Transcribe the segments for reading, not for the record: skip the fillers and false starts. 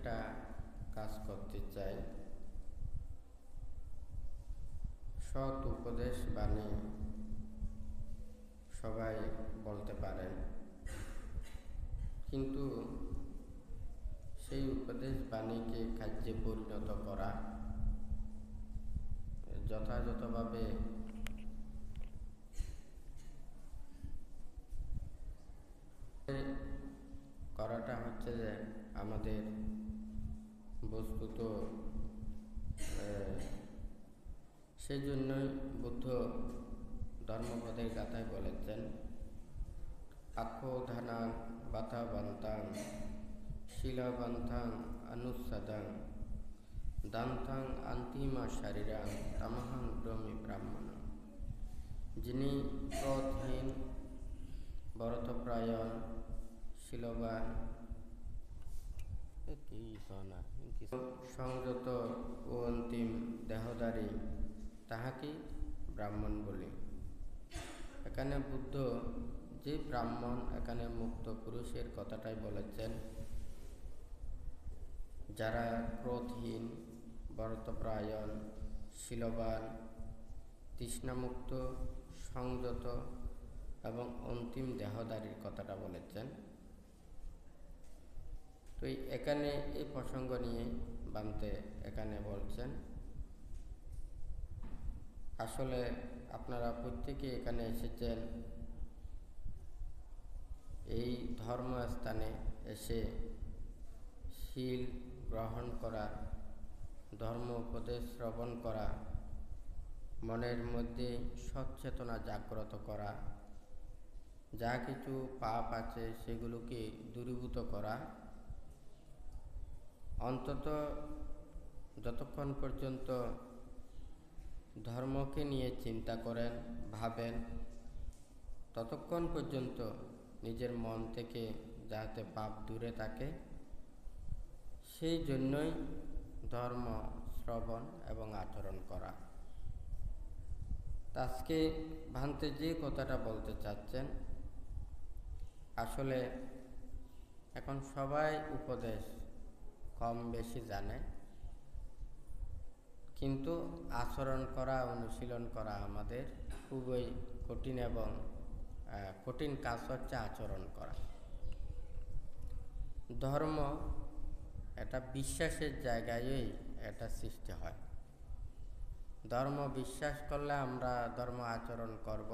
একটা কাজ করতে চাই। সৎ উপদেশ বাণী সবাই বলতে পারেন, কিন্তু সেই উপদেশ বাণীকে কার্যে পরিণত করা, যথাযথভাবে করাটা হচ্ছে যে আমাদের বস্তুত সেই জন্যই বুদ্ধ ধর্মপদের গাথায় বলেছেন, আক্ষোধানাং বাথাবান্তাং শিলাবান্তাং অনুসাদাং দান্তাং আন্তিমা শারীরাং তামাহাং ব্রহ্মী ব্রাহ্মণ। যিনি ক্রোধহীন, ভরতপ্রায়ণ, শীলবান, সংযত ও অন্তিম দেহধারী, তাহাকে ব্রাহ্মণ বলি। এখানে বুদ্ধ যে ব্রাহ্মণ, এখানে মুক্ত পুরুষের কথাটাই বলেছেন। যারা ক্রোধহীন, ভরতপ্রায়ণ, শীলবান, তৃষ্ণামুক্ত, সংযত এবং অন্তিম দেহধারীর কথাটা বলেছেন। তো এখানে এই প্রসঙ্গ নিয়ে বানতে এখানে বলছেন। আসলে আপনারা প্রত্যেকে এখানে এসেছেন এই ধর্মস্থানে এসে শীল গ্রহণ করা, ধর্ম উপদেশ শ্রবণ করা, মনের মধ্যে সচেতনা জাগ্রত করা, যা কিছু পাপ আছে সেগুলোকে দূরীভূত করা। অন্তত যতক্ষণ পর্যন্ত ধর্মকে নিয়ে চিন্তা করেন, ভাবেন, ততক্ষণ পর্যন্ত নিজের মন থেকে যাতে পাপ দূরে থাকে, সেই জন্যই ধর্ম শ্রবণ এবং আচরণ করা। আজকে ভান্তে যে কথাটা বলতে চাচ্ছেন, আসলে এখন সবাই উপদেশ কম বেশি জানে, কিন্তু আচরণ করা, অনুশীলন করা আমাদের খুবই কঠিন, এবং কঠিন কাজ হচ্ছে আচরণ করা। ধর্ম এটা বিশ্বাসের জায়গায়ই এটা সৃষ্টি হয়। ধর্ম বিশ্বাস করলে আমরা ধর্ম আচরণ করব,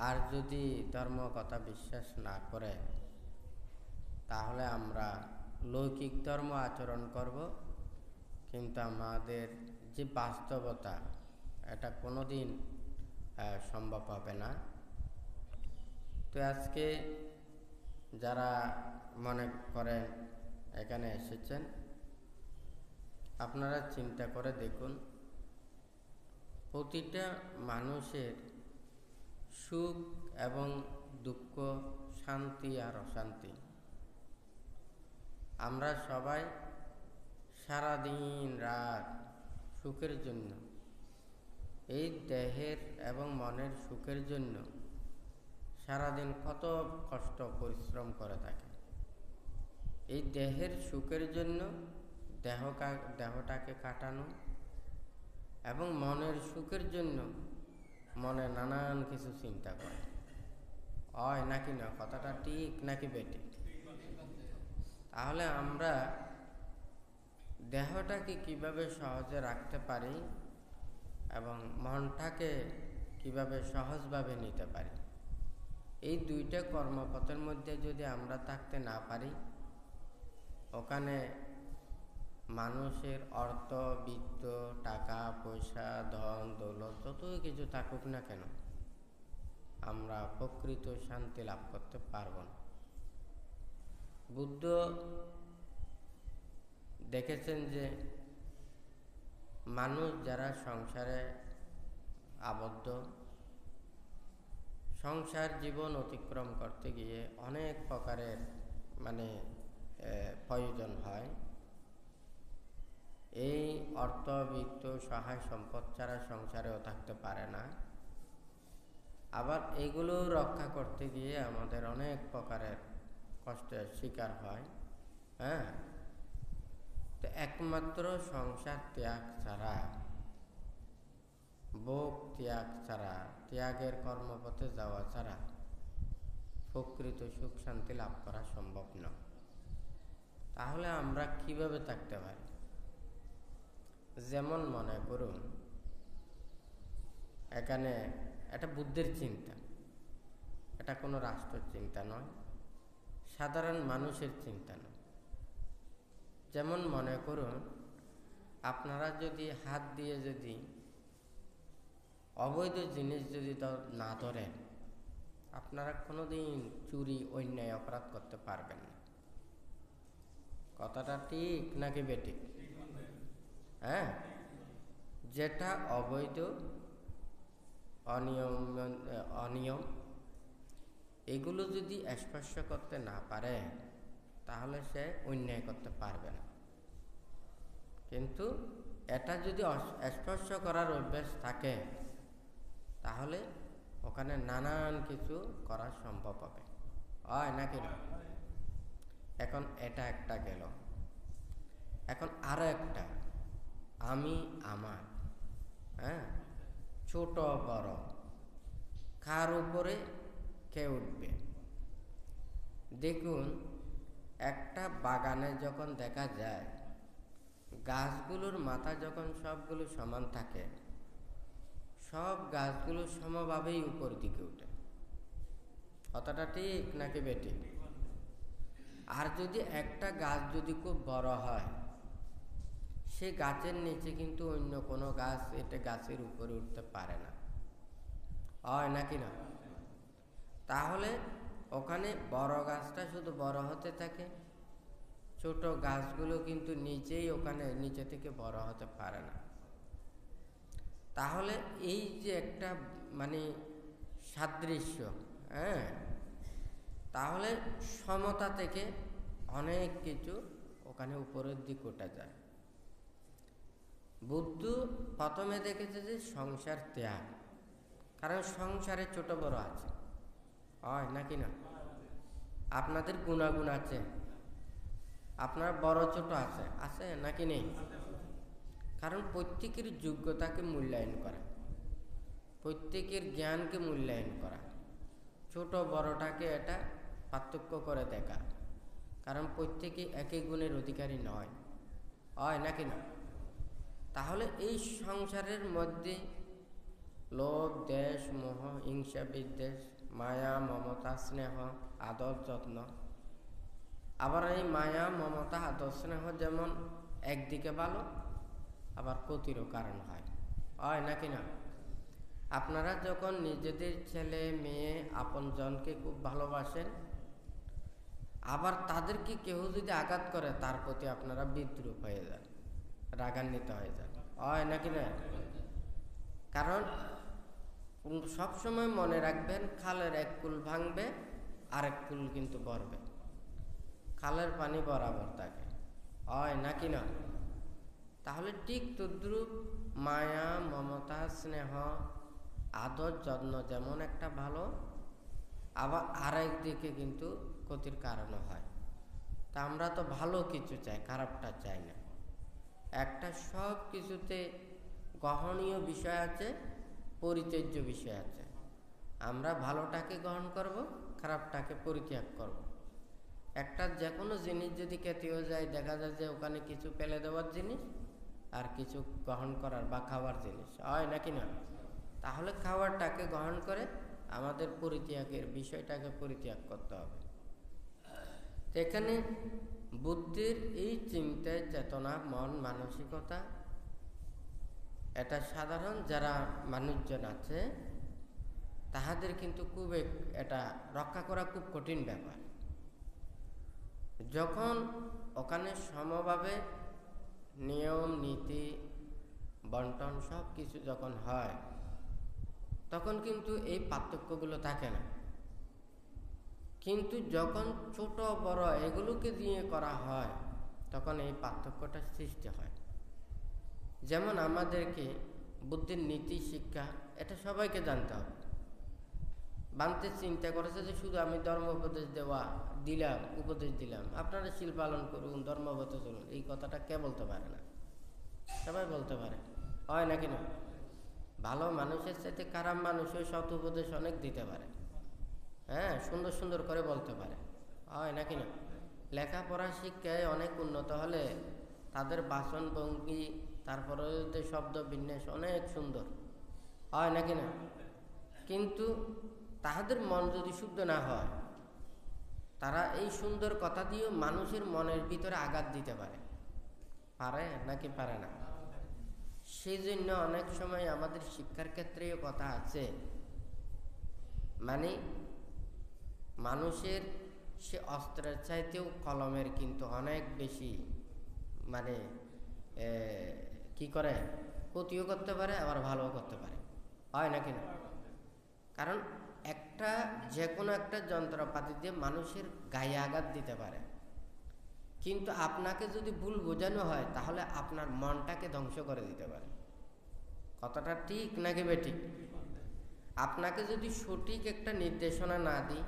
আর যদি ধর্ম কথা বিশ্বাস না করে তাহলে আমরা লৌকিক ধর্ম আচরণ করব, কিন্তু আমাদের যে বাস্তবতা এটা কোনোদিন সম্ভব হবে না। তো আজকে যারা মনে করেন এখানে এসেছেন, আপনারা চিন্তা করে দেখুন, প্রতিটা মানুষের সুখ এবং দুঃখ, শান্তি আর অশান্তি, আমরা সবাই সারাদিন রাত সুখের জন্য, এই দেহের এবং মনের সুখের জন্য সারাদিন কত কষ্ট পরিশ্রম করে থাকে। এই দেহের সুখের জন্য দেহটাকে কাটানো, এবং মনের সুখের জন্য মনে নানান কিছু চিন্তা করে। হয় নাকি না? কথাটা ঠিক নাকি বেঠিক? তাহলে আমরা দেহটাকে কিভাবে সহজে রাখতে পারি এবং মনটাকে কিভাবে সহজভাবে নিতে পারি, এই দুইটা কর্মপথের মধ্যে যদি আমরা থাকতে না পারি, ওখানে মানুষের অর্থ, বিত্ত, টাকা পয়সা, ধন দৌলত যতই কিছু থাকুক না কেন, আমরা প্রকৃত শান্তি লাভ করতে পারব না। বুদ্ধ দেখেছেন যে মানুষ যারা সংসারে আবদ্ধ, সংসার জীবন অতিক্রম করতে গিয়ে অনেক প্রকারের প্রয়োজন হয়। এই অর্থ, বিত্ত, সহায় সম্পদ ছাড়া সংসারেও থাকতে পারে না। আবার এগুলো রক্ষা করতে গিয়ে আমাদের অনেক প্রকারের কষ্টের শিকার হয়। তো একমাত্র সংসার ত্যাগ ছাড়া, ভোগ ত্যাগ ছাড়া, ত্যাগের কর্মপথে যাওয়া ছাড়া প্রকৃত সুখ শান্তি লাভ করা সম্ভব নয়। তাহলে আমরা কিভাবে থাকতে পারি? যেমন মনে করুন, এখানে এটা বুদ্ধের চিন্তা, এটা কোনো রাষ্ট্রের চিন্তা নয়, সাধারণ মানুষের চিন্তা নয়। যেমন মনে করুন, আপনারা যদি হাত দিয়ে যদি অবৈধ জিনিস যদি না ধরেন, আপনারা কোনোদিন চুরি অন্যায় অপরাধ করতে পারবেন না। কথাটা ঠিক নাকি বেঠিক? হ্যাঁ, যেটা অবৈধ, অনিয়ম এগুলো যদি স্পর্শ করতে না পারে তাহলে সে অন্যায় করতে পারবে না। কিন্তু এটা যদি স্পর্শ করার অভ্যাস থাকে তাহলে ওখানে নানান কিছু করা সম্ভব হবে, হয় নাকি না? এখন এটা একটা গেল। এখন আরো একটা, আমি আমার, হ্যাঁ, ছোট বড় কার উপরে কে উঠবে? দেখুন, একটা বাগানে যখন দেখা যায় গাছগুলোর মাথা যখন সবগুলো সমান থাকে, সব গাছগুলো সমভাবেই উপর দিকে উঠে। কথাটা ঠিক নাকি বেঠিক? আর যদি একটা গাছ যদি খুব বড় হয়, সে গাছের নিচে কিন্তু অন্য কোনো গাছ এটা গাছের উপরে উঠতে পারে না, হয় নাকি না? তাহলে ওখানে বড় গাছটা শুধু বড় হতে থাকে, ছোট গাছগুলো কিন্তু নিচেই ওখানে নিচে থেকে বড় হতে পারে না। তাহলে এই যে একটা মানে সাদৃশ্য, হ্যাঁ, তাহলে সমতা থেকে অনেক কিছু ওখানে উপরের দিক উঠে যায়। বুদ্ধ প্রথমে দেখেছে যে সংসার ত্যাগ, কারণ সংসারে ছোট বড় আছে, হয় নাকি না? আপনাদের গুণাগুণ আছে, আপনার বড় ছোট আছে, আছে নাকি নেই? কারণ প্রত্যেকের যোগ্যতাকে মূল্যায়ন করা, প্রত্যেকের জ্ঞানকে মূল্যায়ন করা, ছোট বড়টাকে এটা পার্থক্য করে দেখা, কারণ প্রত্যেকে একই গুণের অধিকারী নয়, হয় নাকি না? তাহলে এই সংসারের মধ্যে লোভ, দেশ, মোহ, হিংসা, বিদ্বেষ, মায়া, মমতা, স্নেহ, আদর, যত্ন, আবার এই মায়া, মমতা, আদর, স্নেহ যেমন একদিকে ভালো, আবার ক্ষতিরও কারণ হয় নাকি না? আপনারা যখন নিজেদের ছেলে মেয়ে আপনজনকে খুব ভালোবাসেন, আবার তাদেরকে কেউ যদি আঘাত করে তার প্রতি আপনারা বিদ্রুপ হয়ে যান, রাগান্বিত হয়ে যান, হয় নাকি না? কারণ সবসময় মনে রাখবেন, খালের এক কুল ভাঙবে আরেক কুল কিন্তু ভরবে, খালের পানি বরাবর থাকে, হয় নাকি না? তাহলে ঠিক তদ্রূপ মায়া, মমতা, স্নেহ, আদর, যত্ন যেমন একটা ভালো, আবার আরেক দিকে কিন্তু ক্ষতির কারণও হয়। তা আমরা তো ভালো কিছু চাই, খারাপটা চাই না। একটা সব কিছুতে গ্রহণীয় বিষয় আছে, পরিত্যাজ্য বিষয় আছে। আমরা ভালোটাকে গ্রহণ করব, খারাপটাকে পরিত্যাগ করব। একটা যে কোনো জিনিস যদি খেতেও যায়, দেখা যায় যে ওখানে কিছু ফেলে দেওয়ার জিনিস আর কিছু গ্রহণ করার বা খাওয়ার জিনিস, হয় নাকি না? তাহলে খাওয়ারটাকে গ্রহণ করে আমাদের পরিত্যাগের বিষয়টাকে পরিত্যাগ করতে হবে। এখানে বুদ্ধির এই চিন্তায় চেতনা, মন, মানসিকতা, এটা সাধারণ যারা মানুষজন আছে তাহাদের কিন্তু খুব এটা রক্ষা করা খুব কঠিন ব্যাপার। যখন ওখানে সমভাবে নিয়ম, নীতি, বন্টন সব কিছু যখন হয়, তখন কিন্তু এই পার্থক্যগুলো থাকে না। কিন্তু যখন ছোট বড় এগুলোকে দিয়ে করা হয়, তখন এই পার্থক্যটা সৃষ্টি হয়। যেমন আমাদেরকে বুদ্ধির নীতি শিক্ষা এটা সবাইকে জানতে হবে। বানতে চিন্তা করেছে যে শুধু আমি ধর্ম উপদেশ উপদেশ দিলাম, আপনারা শিল পালন করুন, ধর্মগত চলুন, এই কথাটা কে বলতে পারে না? সবাই বলতে পারে, হয় নাকি না? ভালো মানুষের সাথে খারাপ মানুষও সৎ উপদেশ অনেক দিতে পারে, হ্যাঁ, সুন্দর সুন্দর করে বলতে পারে, হয় নাকি না? লেখাপড়া শিক্ষায় অনেক উন্নত হলে তাদের বাচন ভঙ্গি, তারপরে শব্দ বিন্যাস অনেক সুন্দর, হয় নাকি না? কিন্তু তাহাদের মন যদি শুদ্ধ না হয়, তারা এই সুন্দর কথা দিয়েও মানুষের মনের ভিতরে আঘাত দিতে পারে, পারে নাকি পারে না? সেই জন্য অনেক সময় আমাদের শিক্ষার ক্ষেত্রেও কথা আছে, মানে মানুষের সে অস্ত্রের চাইতেও কলমের কিন্তু অনেক বেশি, মানে কি করে, ক্ষতিও করতে পারে আবার ভালোও করতে পারে, হয় নাকি না? কারণ একটা যে কোনো একটা যন্ত্রপাতি দিয়ে মানুষের গায়ে আঘাত দিতে পারে, কিন্তু আপনাকে যদি ভুল বোঝানো হয় তাহলে আপনার মনটাকে ধ্বংস করে দিতে পারে। কথাটা ঠিক নাকি বেঠিক? আপনাকে যদি সঠিক একটা নির্দেশনা না দিই,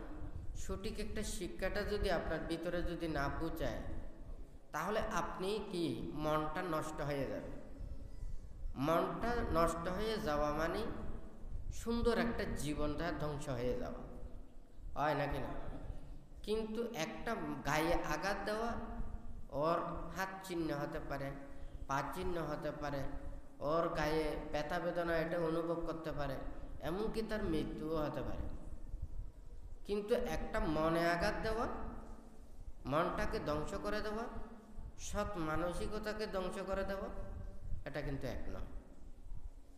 সঠিক একটা শিক্ষাটা যদি আপনার ভিতরে যদি না পৌঁছায়, তাহলে আপনি কি মনটা নষ্ট হয়ে যাবে। মনটা নষ্ট হয়ে যাওয়া মানে সুন্দর একটা জীবনটা ধ্বংস হয়ে যাওয়া, হয় নাকি না? কিন্তু একটা গায়ে আঘাত দেওয়া, ওর হাত চিহ্ন হতে পারে, পা চিহ্ন হতে পারে, ওর গায়ে ব্যথা বেদনা এটা অনুভব করতে পারে, এমনকি তার মৃত্যুও হতে পারে। কিন্তু একটা মনে আঘাত দেওয়া, মনটাকে ধ্বংস করে দেওয়া, সৎ মানসিকতাকে ধ্বংস করে দেওয়া, এটা কিন্তু এক নয়।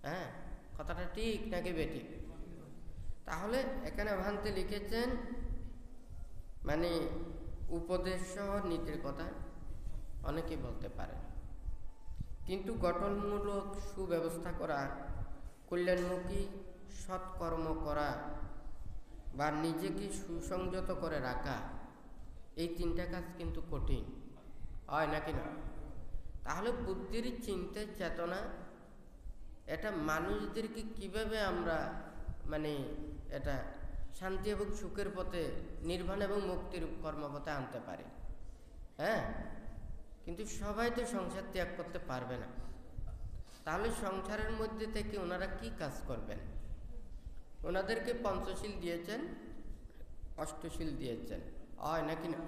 হ্যাঁ, কথাটা ঠিক নাকি বেঠিক? তাহলে এখানে ভান্তে লিখেছেন মানে উপদেশ সহ নীতির কথা অনেকেই বলতে পারে, কিন্তু গঠনমূলক সুব্যবস্থা করা, কল্যাণমুখী সৎকর্ম করা বা নিজেকে সুসংযত করে রাখা, এই তিনটা কাজ কিন্তু কঠিন, হয় নাকি না? তাহলে বুদ্ধির চিন্তার চেতনা, এটা মানুষদেরকে কিভাবে আমরা মানে এটা শান্তি এবং সুখের পথে, নির্বাণ এবং মুক্তির কর্মপথে আনতে পারি। হ্যাঁ, কিন্তু সবাই তো সংসার ত্যাগ করতে পারবে না। তাহলে সংসারের মধ্যে থেকে ওনারা কি কাজ করবেন? ওনাদেরকে পঞ্চশীল দিয়েছেন, অষ্টশীল দিয়েছেন, হয় নাকি না?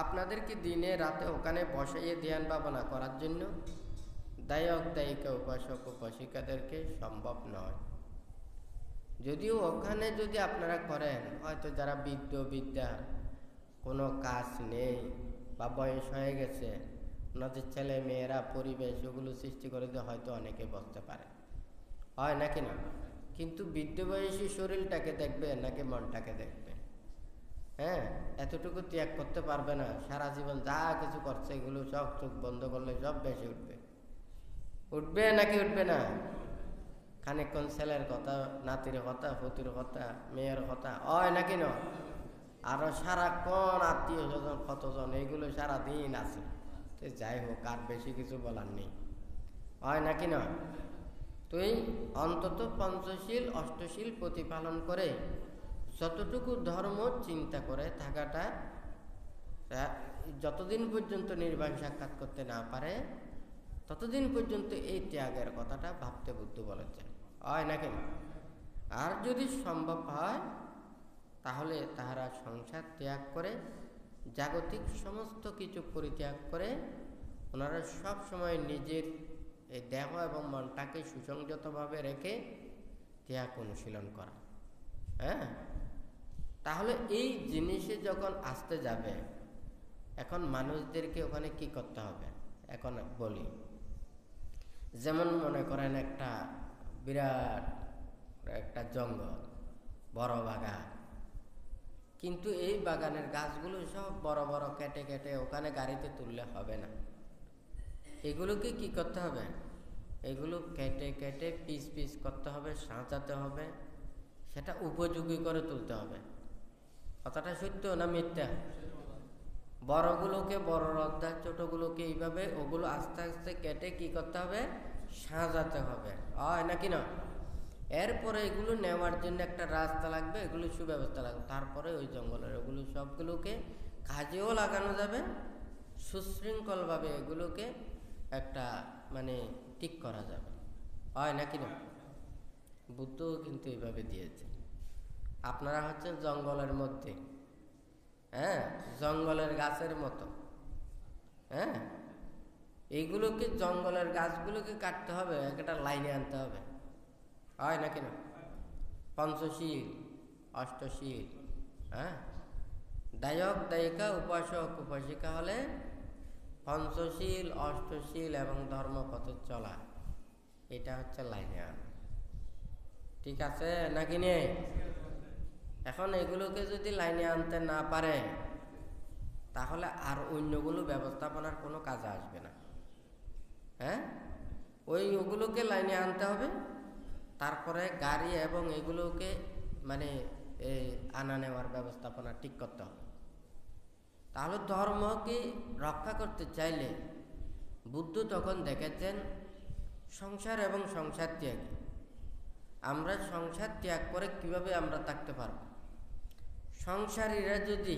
আপনাদেরকে দিনে রাতে ওখানে বসাইয়ে ধ্যান ভাবনা করার জন্য দায়ক দায়িকা উপাসক উপাসিকাদেরকে সম্ভব নয়। যদিও ওখানে যদি আপনারা করেন, হয়তো যারা বিদ্যা কোনো কাজ নেই বা বয়স হয়ে গেছে, ওনাদের ছেলে মেয়েরা পরিবেশ ওগুলো সৃষ্টি করে দিয়ে হয়তো অনেকে বসতে পারে, হয় নাকি না? কিন্তু বৃদ্ধ বয়সী শরীরটাকে দেখবে নাকি মনটাকে দেখবে? হ্যাঁ, এতটুকু ত্যাগ করতে পারবে না। সারা জীবন যা কিছু করছে এগুলো সব চোখ বন্ধ করলে সব বেশি উঠবে, উঠবে নাকি উঠবে না? খানিকক্ষণ ছেলের কথা, নাতির কথা, পুতির কথা, মেয়ের কথা, হয় নাকি না? আরো সারাক্ষণ আত্মীয় স্বজন কতজন, এইগুলো সারাদিন আছে। তো যাই হোক, আর বেশি কিছু বলার নেই, হয় নাকি না? তো এই অন্তত পঞ্চশীল অষ্টশীল প্রতিপালন করে যতটুকু ধর্ম চিন্তা করে থাকাটা, যতদিন পর্যন্ত নির্বাণ সাক্ষাৎ করতে না পারে ততদিন পর্যন্ত এই ত্যাগের কথাটা ভাবতে বুদ্ধ বলেছেন, হয় নাকি না? আর যদি সম্ভব হয় তাহলে তাহারা সংসার ত্যাগ করে, জাগতিক সমস্ত কিছু পরিত্যাগ করে ওনারা সব সময় নিজের এই দেহ এবং মনটাকে সুসংযতভাবে রেখে ত্যাগ অনুশীলন করা। হ্যাঁ, তাহলে এই জিনিসে যখন আসতে যাবে, এখন মানুষদেরকে ওখানে কি করতে হবে এখন বলি। যেমন মনে করেন একটা বিরাট একটা জঙ্গল, বড় বাগান, কিন্তু এই বাগানের গাছগুলো সব বড় বড় কেটে কেটে ওখানে গাড়িতে তুললে হবে না। এগুলোকে কি করতে হবে? এগুলো কেটে কেটে পিস পিস করতে হবে, সাজাতে হবে, সেটা উপযোগী করে তুলতে হবে। কথাটা সত্য না মিথ্যা? বড়গুলোকে বড় রদ্দা, ছোটগুলোকে এইভাবে ওগুলো আস্তে আস্তে কেটে কি করতে হবে? সাজাতে হবে, হয় নাকি না? এরপরে এগুলো নেওয়ার জন্য একটা রাস্তা লাগবে, এগুলো সুব্যবস্থা লাগবে, তারপরে ওই জঙ্গলের ওগুলো সবগুলোকে কাজেও লাগানো যাবে, সুশৃঙ্খলভাবে এগুলোকে একটা মানে ঠিক করা যাবে, হয় নাকি না? বুদ্ধও কিন্তু এইভাবে দিয়েছে। আপনারা হচ্ছেন জঙ্গলের মধ্যে, হ্যাঁ, জঙ্গলের গাছের মতো, হ্যাঁ, এইগুলোকে জঙ্গলের গাছগুলোকে কাটতে হবে, একটা লাইনে আনতে হবে, হয় নাকি না? পঞ্চশীল, অষ্টশীল, হ্যাঁ, দায়ক দায়িকা উপাসক উপাসিকা হলে পঞ্চশীল, অষ্টশীল এবং ধর্মপথে চলা, এটা হচ্ছে লাইনে আনা, ঠিক আছে নাকি নেই? এখন এগুলোকে যদি লাইনে আনতে না পারে তাহলে আর অন্যগুলো ব্যবস্থাপনার কোনো কাজে আসবে না, হ্যাঁ, ওগুলোকে লাইনে আনতে হবে, তারপরে গাড়ি এবং এগুলোকে মানে আনা নেওয়ার ব্যবস্থাপনা ঠিক করতে হবে। তাহলে ধর্মকে রক্ষা করতে চাইলে বুদ্ধ তখন দেখেছেন সংসার এবং সংসার ত্যাগ, আমরা সংসার ত্যাগ করে কিভাবে আমরা থাকতে পারব। সংসারীরা যদি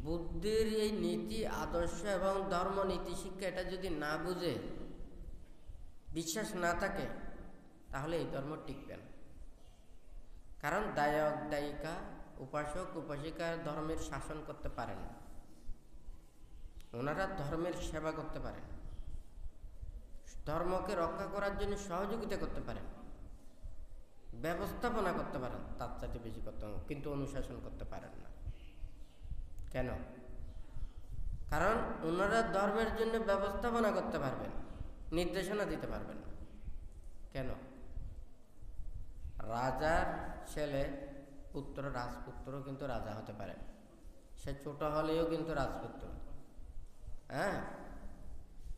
বুদ্ধির এই নীতি আদর্শ এবং ধর্ম নীতি শিক্ষা এটা যদি না বুঝে, বিশ্বাস না থাকে, তাহলে এই ধর্ম টিকবে না। কারণ দায়ক দায়িকা উপাসক উপাসিকা ধর্মের শাসন করতে পারেন না, ওনারা ধর্মের সেবা করতে পারেন, ধর্মকে রক্ষা করার জন্য সহযোগিতা করতে পারেন, ব্যবস্থাপনা করতে পারেন, তার চাইতে বেশি করতে হবে, কিন্তু অনুশাসন করতে পারেন না। কেন? কারণ ওনারা ধর্মের জন্য ব্যবস্থাপনা করতে পারবেন, নির্দেশনা দিতে পারবেন না। কেন? রাজার ছেলে পুত্র, রাজপুত্র কিন্তু রাজা হতে পারে, সে ছোট হলেও কিন্তু রাজপুত্র, হ্যাঁ,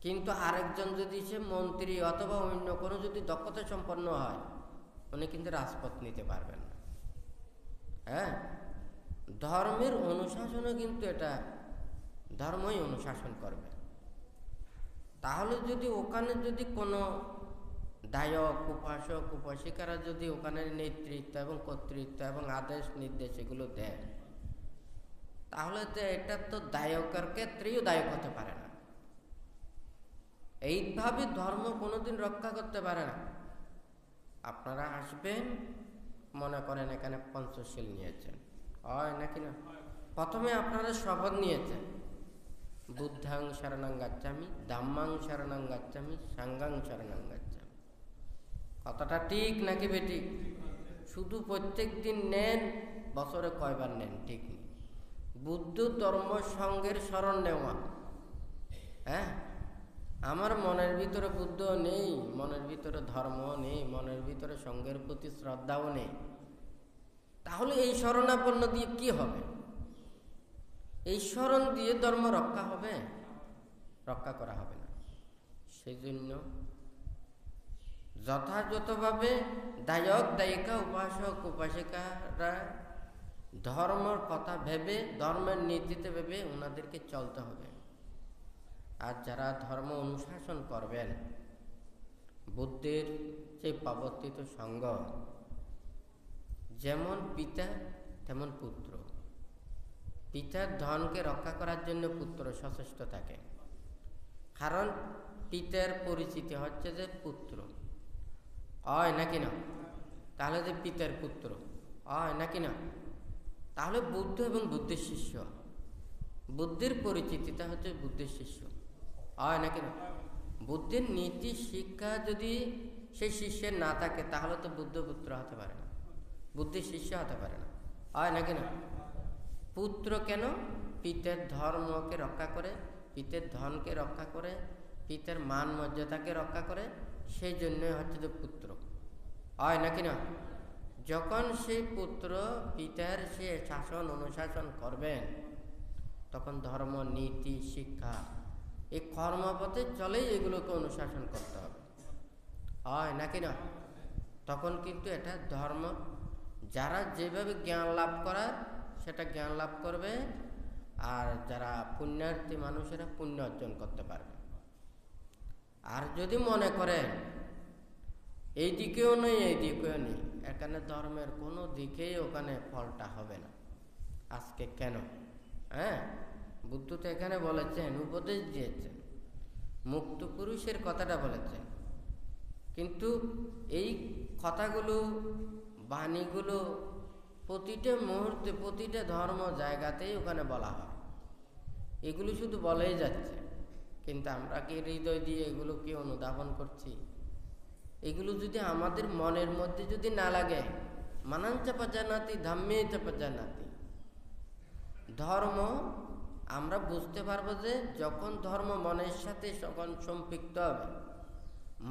কিন্তু আরেকজন যদি সে মন্ত্রী অথবা অন্য কোনো যদি দক্ষতা সম্পন্ন হয়, উনি কিন্তু রাজপথ নিতে পারবেন না, হ্যাঁ। ধর্মের অনুশাসনও কিন্তু এটা ধর্মই অনুশাসন করবে। তাহলে যদি ওখানে যদি কোনো দায়ক উপাসক উপাসিকারা যদি ওখানে নেতৃত্ব এবং কর্তৃত্ব এবং আদেশ নির্দেশ এগুলো দেয়, তাহলে তো এটা তো দায়কের ক্ষেত্রেও দায়ক হতে পারে না। এইভাবে ধর্ম কোনোদিন রক্ষা করতে পারে না। আপনারা আসবেন, মনে করেন এখানে পঞ্চশীল নিয়েছেন, হয় নাকি না? প্রথমে আপনারা শপথ নিয়েছেন, বুদ্ধাং শরণং গচ্ছামি, ধাম্মাং শরণং গচ্ছামি, সাঙ্গাং শরণং গচ্ছামি। কথাটা ঠিক নাকি বেঠিক? শুধু প্রত্যেক দিন নেন, বছরে কয়বার নেন ঠিক নেই। বুদ্ধ ধর্ম সঙ্গের শরণ নেওয়া, হ্যাঁ, আমার মনের ভিতরে বুদ্ধ নেই, মনের ভিতরে ধর্ম নেই, মনের ভিতরে সঙ্গের প্রতি শ্রদ্ধাও নেই, তাহলে এই শরণাপন্ন দিয়ে কি হবে? এই শরণ দিয়ে ধর্ম রক্ষা হবে? রক্ষা করা হবে না। সেই জন্য যথাযথভাবে দায়ক দায়িকা উপাসক উপাসিকারা ধর্মের কথা ভেবে, ধর্মের নীতিতে ভেবে ওনাদেরকে চলতে হবে। আর যারা ধর্ম অনুশাসন করবেন, বুদ্ধের যে প্রবর্তিত সঙ্গ, যেমন পিতা তেমন পুত্র, পিতার ধনকে রক্ষা করার জন্য পুত্র সচেষ্ট থাকে, কারণ পিতার পরিচিতি হচ্ছে যে পুত্র, হয় নাকি না? তাহলে যে পিতার পুত্র, হয় নাকি না? তাহলে বুদ্ধ এবং বুদ্ধের শিষ্য, বুদ্ধের পরিচিতিটা হচ্ছে বুদ্ধের শিষ্য, হয় নাকি না? বুদ্ধের নীতি শিক্ষা যদি সেই শিষ্যের না থাকে, তাহলে তো বুদ্ধ পুত্র হতে পারে না, বুদ্ধের শিষ্য হতে পারে না, হয় নাকি না? পুত্র কেন? পিতার ধর্মকে রক্ষা করে, পিতার ধনকে রক্ষা করে, পিতার মান মর্যাদাকে রক্ষা করে, সেই জন্যই হচ্ছে যে পুত্র, হয় নাকি না? যখন সেই পুত্র পিতার সে শাসন অনুশাসন করবেন, তখন ধর্ম নীতি শিক্ষা এই কর্মপথে চলেই এগুলোকে অনুশাসন করতে হবে, হয় নাকি না? তখন কিন্তু এটা ধর্ম, যারা যেভাবে জ্ঞান লাভ করার সেটা জ্ঞান লাভ করবে, আর যারা পুণ্যার্থী মানুষেরা পুণ্য অর্জন করতে পারবে। আর যদি মনে করেন এই দিকেও নেই এই দিকেও নেই, এখানে ধর্মের কোনো দিকেই ওখানে ফলটা হবে না। আজকে কেন? বুদ্ধ তো এখানে বলেছেন, উপদেশ দিয়েছেন, মুক্ত পুরুষের কথাটা বলেছেন, কিন্তু এই কথাগুলো, বাণীগুলো প্রতিটা মুহূর্তে প্রতিটা ধর্ম জায়গাতেই ওখানে বলা হয়। এগুলো শুধু বলেই যাচ্ছে, কিন্তু আমরা কি হৃদয় দিয়ে এগুলো কি অনুধাবন করছি? এগুলো যদি আমাদের মনের মধ্যে যদি না লাগে, মানাঞ্চ পজানাতি ধাম্মে চ পজানাতি, ধর্ম আমরা বুঝতে পারবো যে যখন ধর্ম মনের সাথে যখন সম্পৃক্ত হবে,